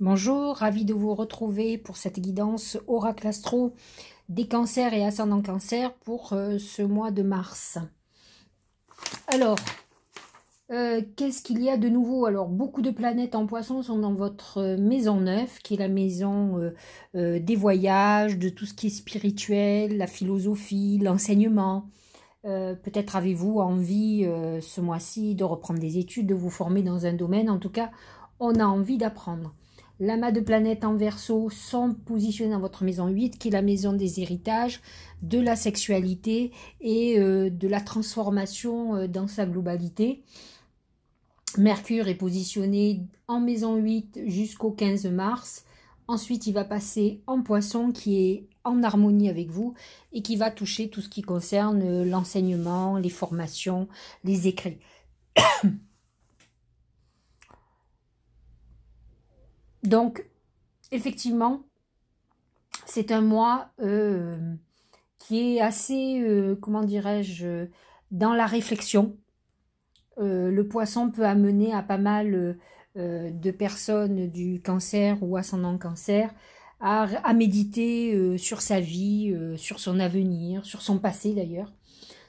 Bonjour, ravi de vous retrouver pour cette guidance Oracle Astro des cancers et ascendant cancer pour ce mois de mars. Alors, qu'est-ce qu'il y a de nouveau? Alors, beaucoup de planètes en poisson sont dans votre maison 9, qui est la maison des voyages, de tout ce qui est spirituel, la philosophie, l'enseignement. Peut-être avez-vous envie ce mois-ci de reprendre des études, de vous former dans un domaine. En tout cas, on a envie d'apprendre. L'amas de planètes en Verseau sont positionnés dans votre maison 8, qui est la maison des héritages, de la sexualité et de la transformation dans sa globalité. Mercure est positionné en maison 8 jusqu'au 15 mars. Ensuite, il va passer en Poisson, qui est en harmonie avec vous et qui va toucher tout ce qui concerne l'enseignement, les formations, les écrits. Donc, effectivement, c'est un mois qui est assez, comment dirais-je, dans la réflexion. Le Poisson peut amener à pas mal de personnes du cancer ou ascendant cancer à méditer sur sa vie, sur son avenir, sur son passé d'ailleurs.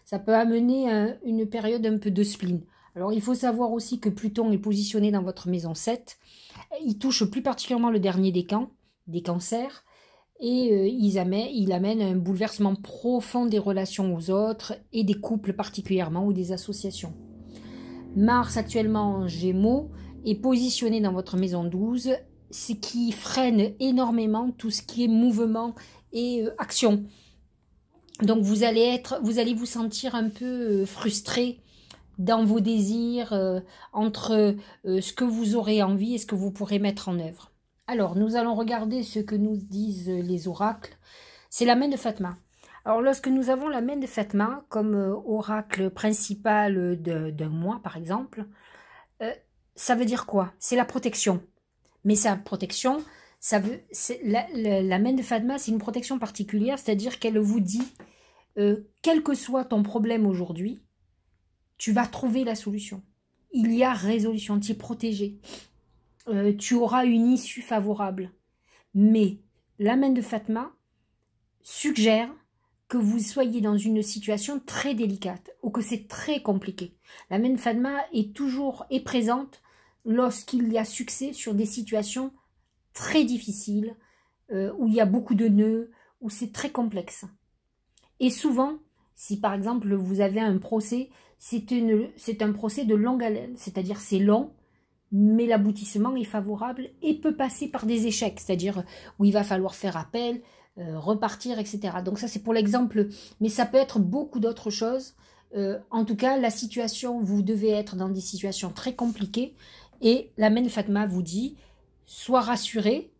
Ça peut amener une période un peu de spleen. Alors, il faut savoir aussi que Pluton est positionné dans votre maison 7. Il touche plus particulièrement le dernier décan, des cancers, et il amène un bouleversement profond des relations aux autres et des couples particulièrement ou des associations. Mars, actuellement en Gémeaux, est positionné dans votre maison 12, ce qui freine énormément tout ce qui est mouvement et action. Donc vous allez vous sentir un peu frustré dans vos désirs, entre ce que vous aurez envie et ce que vous pourrez mettre en œuvre. Alors, nous allons regarder ce que nous disent les oracles. C'est la main de Fatma. Alors, lorsque nous avons la main de Fatma comme oracle principal d'un mois, par exemple, ça veut dire quoi? C'est la protection. Mais sa protection, la main de Fatma, c'est une protection particulière, c'est-à-dire qu'elle vous dit, quel que soit ton problème aujourd'hui, tu vas trouver la solution. Il y a résolution, tu es protégé. Tu auras une issue favorable. Mais la main de Fatma suggère que vous soyez dans une situation très délicate ou que c'est très compliqué. La main de Fatma est présente lorsqu'il y a succès sur des situations très difficiles, où il y a beaucoup de nœuds, où c'est très complexe. Et souvent, si par exemple vous avez un procès, c'est un procès de longue haleine, c'est-à-dire c'est long, mais l'aboutissement est favorable et peut passer par des échecs, c'est-à-dire où il va falloir faire appel, repartir, etc. Donc ça c'est pour l'exemple, mais ça peut être beaucoup d'autres choses. En tout cas, la situation, vous devez être dans des situations très compliquées et la main de Fatma vous dit, sois rassuré,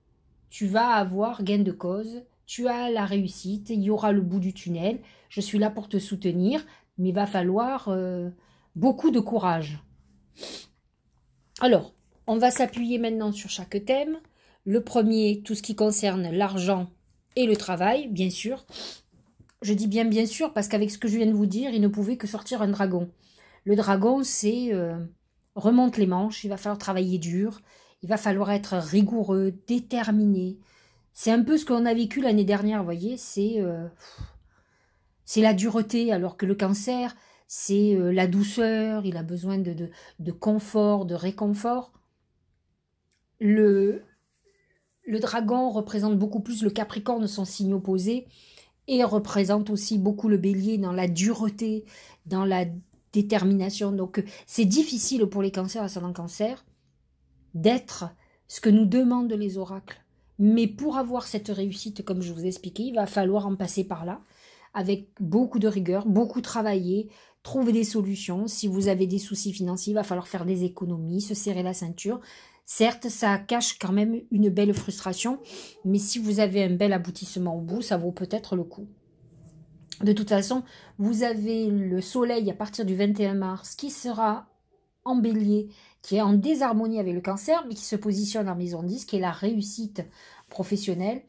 tu vas avoir gain de cause, tu as la réussite, il y aura le bout du tunnel, je suis là pour te soutenir, mais il va falloir beaucoup de courage. Alors, on va s'appuyer maintenant sur chaque thème. Le premier, tout ce qui concerne l'argent et le travail, bien sûr. Je dis bien sûr, parce qu'avec ce que je viens de vous dire, il ne pouvait que sortir un dragon. Le dragon, c'est remonte les manches, il va falloir travailler dur, il va falloir être rigoureux, déterminé. C'est un peu ce qu'on a vécu l'année dernière, vous voyez, c'est la dureté, alors que le cancer, c'est la douceur, il a besoin de confort, de réconfort. Le dragon représente beaucoup plus le Capricorne, son signe opposé, et représente aussi beaucoup le Bélier dans la dureté, dans la détermination. Donc c'est difficile pour les cancers ascendant cancer d'être ce que nous demandent les oracles. Mais pour avoir cette réussite, comme je vous ai expliqué, il va falloir en passer par là, avec beaucoup de rigueur, beaucoup travailler, trouver des solutions. Si vous avez des soucis financiers, il va falloir faire des économies, se serrer la ceinture. Certes, ça cache quand même une belle frustration, mais si vous avez un bel aboutissement au bout, ça vaut peut-être le coup. De toute façon, vous avez le soleil à partir du 21 mars qui sera en bélier, qui est en désharmonie avec le cancer, mais qui se positionne en maison 10, qui est la réussite professionnelle,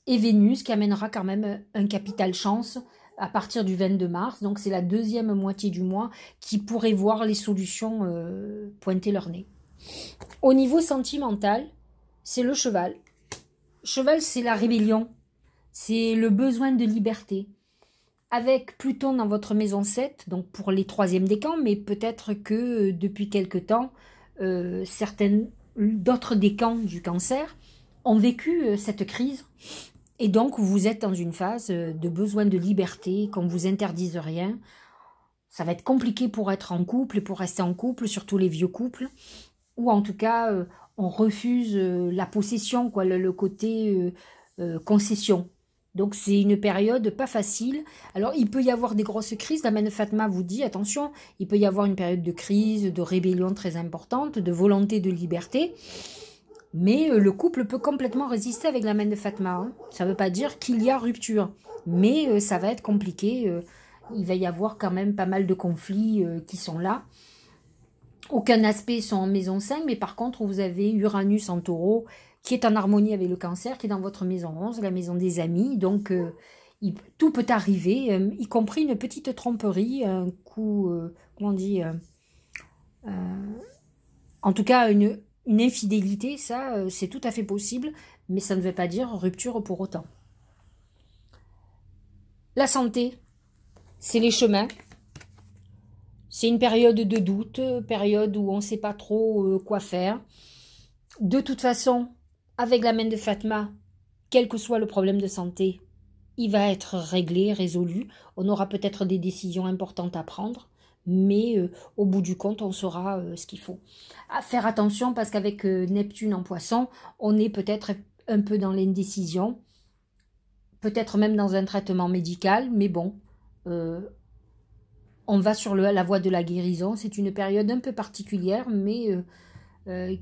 et Vénus qui amènera quand même un capital chance à partir du 22 mars, donc c'est la deuxième moitié du mois qui pourrait voir les solutions pointer leur nez. Au niveau sentimental, c'est le cheval. Cheval, c'est la rébellion, c'est le besoin de liberté. Avec Pluton dans votre maison 7, donc pour les troisièmes décans, mais peut-être que depuis quelque temps, d'autres décans du cancer ont vécu cette crise. Et donc, vous êtes dans une phase de besoin de liberté, qu'on ne vous interdise rien. Ça va être compliqué pour être en couple et pour rester en couple, surtout les vieux couples. Ou en tout cas, on refuse la possession, quoi, le côté concession. Donc c'est une période pas facile. Alors il peut y avoir des grosses crises. La Mène Fatma vous dit, attention, il peut y avoir une période de crise, de rébellion très importante, de volonté de liberté. Mais le couple peut complètement résister avec la Mène Fatma. Hein. Ça ne veut pas dire qu'il y a rupture. Mais ça va être compliqué. Il va y avoir quand même pas mal de conflits qui sont là. Aucun aspect sont en maison 5, mais par contre, vous avez Uranus en taureau, qui est en harmonie avec le cancer, qui est dans votre maison 11, la maison des amis. Donc, tout peut arriver, y compris une petite tromperie, un coup, comment on dit, en tout cas, une infidélité, ça, c'est tout à fait possible, mais ça ne veut pas dire rupture pour autant. La santé, c'est les chemins. C'est une période de doute, période où on ne sait pas trop quoi faire. De toute façon, avec la Mène de Fatma, quel que soit le problème de santé, il va être réglé, résolu. On aura peut-être des décisions importantes à prendre, mais au bout du compte, on saura ce qu'il faut. À faire attention parce qu'avec Neptune en Poisson, on est peut-être un peu dans l'indécision, peut-être même dans un traitement médical, mais bon, on va sur la voie de la guérison. C'est une période un peu particulière, mais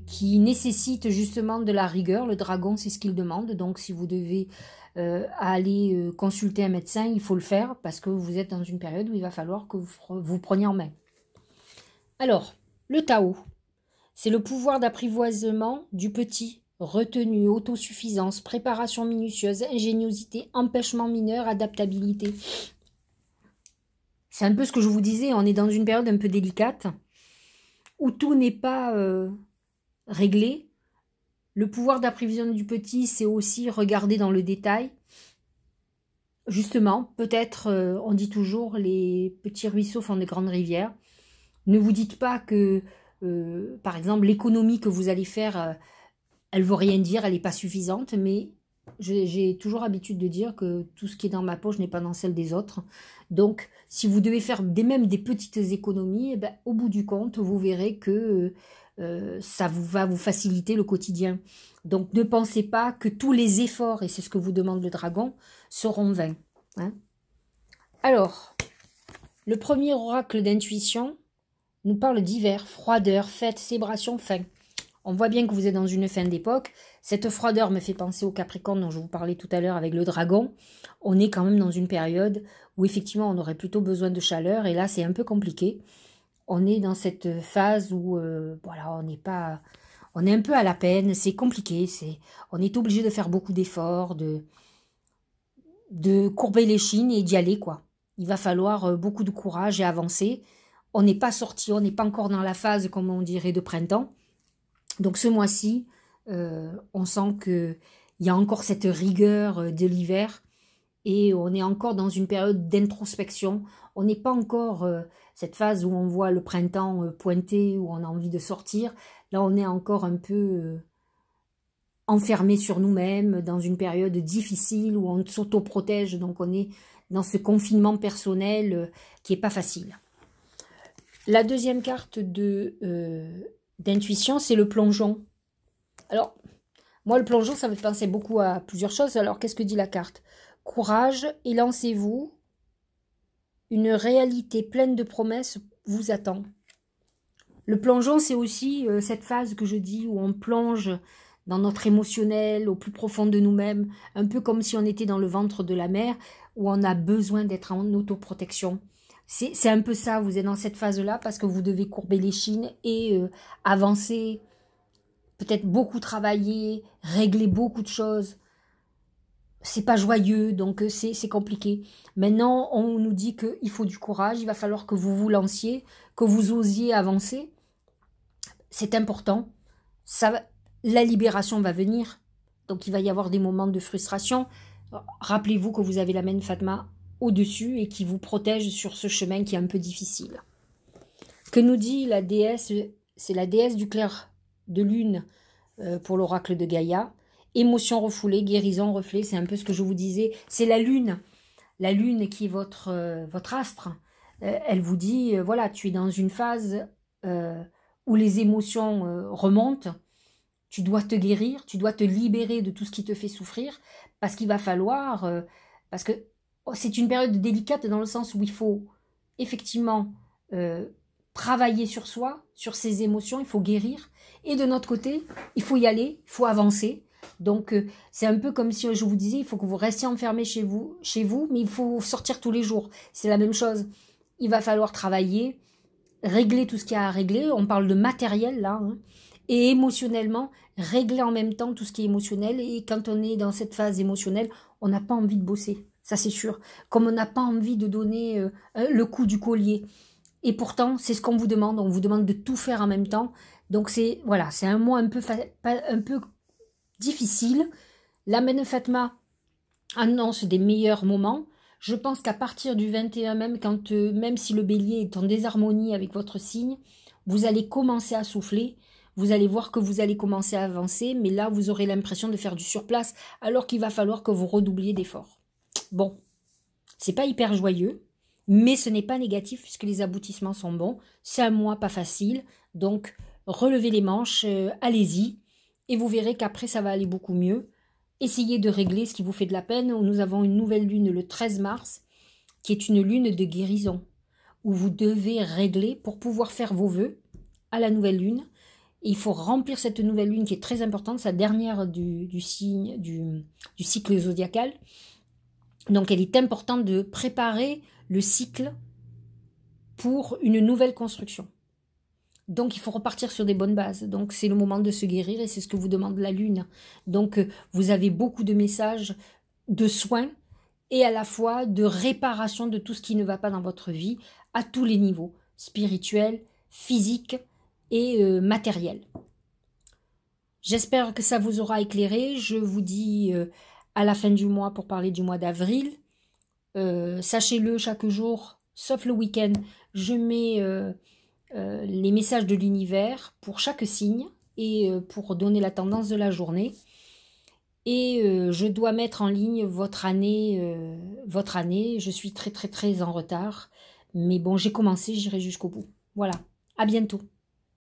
qui nécessite justement de la rigueur. Le dragon, c'est ce qu'il demande. Donc, si vous devez aller consulter un médecin, il faut le faire parce que vous êtes dans une période où il va falloir que vous preniez en main. Alors, le Tao, c'est le pouvoir d'apprivoisement du petit. Retenue, autosuffisance, préparation minutieuse, ingéniosité, empêchement mineur, adaptabilité. C'est un peu ce que je vous disais, on est dans une période un peu délicate, où tout n'est pas réglé. Le pouvoir d'apprivoisement du petit, c'est aussi regarder dans le détail. Justement, peut-être, on dit toujours, les petits ruisseaux font de grandes rivières. Ne vous dites pas que, par exemple, l'économie que vous allez faire, elle ne veut rien dire, elle n'est pas suffisante, mais j'ai toujours l'habitude de dire que tout ce qui est dans ma poche n'est pas dans celle des autres. Donc, si vous devez faire même des petites économies, eh ben, au bout du compte, vous verrez que ça va vous faciliter le quotidien. Donc, ne pensez pas que tous les efforts, et c'est ce que vous demande le dragon, seront vains. Hein. Alors, le premier oracle d'intuition nous parle d'hiver, froideur, fête, célébration, fin. On voit bien que vous êtes dans une fin d'époque. Cette froideur me fait penser au Capricorne dont je vous parlais tout à l'heure avec le dragon. On est quand même dans une période où effectivement on aurait plutôt besoin de chaleur et là c'est un peu compliqué. On est dans cette phase où voilà, on est un peu à la peine, c'est compliqué, on est obligé de faire beaucoup d'efforts, de courber les chines et d'y aller quoi. Il va falloir beaucoup de courage et avancer. On n'est pas sorti, on n'est pas encore dans la phase comme on dirait de printemps. Donc ce mois-ci, on sent qu'il y a encore cette rigueur de l'hiver et on est encore dans une période d'introspection. On n'est pas encore cette phase où on voit le printemps pointer, où on a envie de sortir. Là, on est encore un peu enfermé sur nous-mêmes, dans une période difficile où on s'autoprotège. Donc on est dans ce confinement personnel qui n'est pas facile. La deuxième carte d'intuition, c'est le plongeon. Alors, moi, le plongeon, ça me fait penser beaucoup à plusieurs choses. Alors, qu'est-ce que dit la carte? Courage et lancez-vous. Une réalité pleine de promesses vous attend. Le plongeon, c'est aussi cette phase que je dis où on plonge dans notre émotionnel, au plus profond de nous-mêmes, un peu comme si on était dans le ventre de la mer, où on a besoin d'être en autoprotection. C'est un peu ça, vous êtes dans cette phase-là parce que vous devez courber les chines et avancer, peut-être beaucoup travailler, régler beaucoup de choses. C'est pas joyeux, donc c'est compliqué. Maintenant, on nous dit qu'il faut du courage, il va falloir que vous vous lanciez, que vous osiez avancer. C'est important. Ça, la libération va venir. Donc il va y avoir des moments de frustration. Rappelez-vous que vous avez la main Fatma au-dessus et qui vous protège sur ce chemin qui est un peu difficile. Que nous dit la déesse? C'est la déesse du clair de lune pour l'oracle de Gaïa. Émotion refoulée, guérison, reflet, c'est un peu ce que je vous disais. C'est la lune qui est votre astre. Elle vous dit, voilà, tu es dans une phase où les émotions remontent. Tu dois te guérir, tu dois te libérer de tout ce qui te fait souffrir, parce qu'il va falloir, parce que c'est une période délicate dans le sens où il faut effectivement travailler sur soi, sur ses émotions, il faut guérir, et de notre côté, il faut y aller, il faut avancer. Donc c'est un peu comme si je vous disais, il faut que vous restiez enfermé chez vous, mais il faut sortir tous les jours. C'est la même chose. Il va falloir travailler, régler tout ce qu'il y a à régler. On parle de matériel là, hein. Et émotionnellement, régler en même temps tout ce qui est émotionnel. Et quand on est dans cette phase émotionnelle, on n'a pas envie de bosser, ça c'est sûr. Comme on n'a pas envie de donner le coup du collier. Et pourtant, c'est ce qu'on vous demande. On vous demande de tout faire en même temps. Donc c'est voilà, c'est un mois un peu difficile. La Mène Fatma annonce des meilleurs moments. Je pense qu'à partir du 21 même, quand même si le bélier est en désharmonie avec votre signe, vous allez commencer à souffler. Vous allez voir que vous allez commencer à avancer, mais là, vous aurez l'impression de faire du surplace, alors qu'il va falloir que vous redoubliez d'efforts. Bon, c'est pas hyper joyeux, mais ce n'est pas négatif puisque les aboutissements sont bons. C'est un mois pas facile, donc relevez les manches, allez-y, et vous verrez qu'après, ça va aller beaucoup mieux. Essayez de régler ce qui vous fait de la peine. Nous avons une nouvelle lune le 13 mars, qui est une lune de guérison, où vous devez régler pour pouvoir faire vos vœux à la nouvelle lune. Et il faut remplir cette nouvelle lune qui est très importante, sa dernière du cycle zodiacal. Donc elle est importante de préparer le cycle pour une nouvelle construction. Donc il faut repartir sur des bonnes bases. Donc c'est le moment de se guérir et c'est ce que vous demande la lune. Donc vous avez beaucoup de messages de soins et à la fois de réparation de tout ce qui ne va pas dans votre vie à tous les niveaux, spirituel, physique et matériel. J'espère que ça vous aura éclairé. Je vous dis à la fin du mois pour parler du mois d'avril. Sachez-le, chaque jour, sauf le week-end, je mets les messages de l'univers pour chaque signe et pour donner la tendance de la journée. Et je dois mettre en ligne votre année. Je suis très très très en retard. Mais bon, j'ai commencé, j'irai jusqu'au bout. Voilà, à bientôt.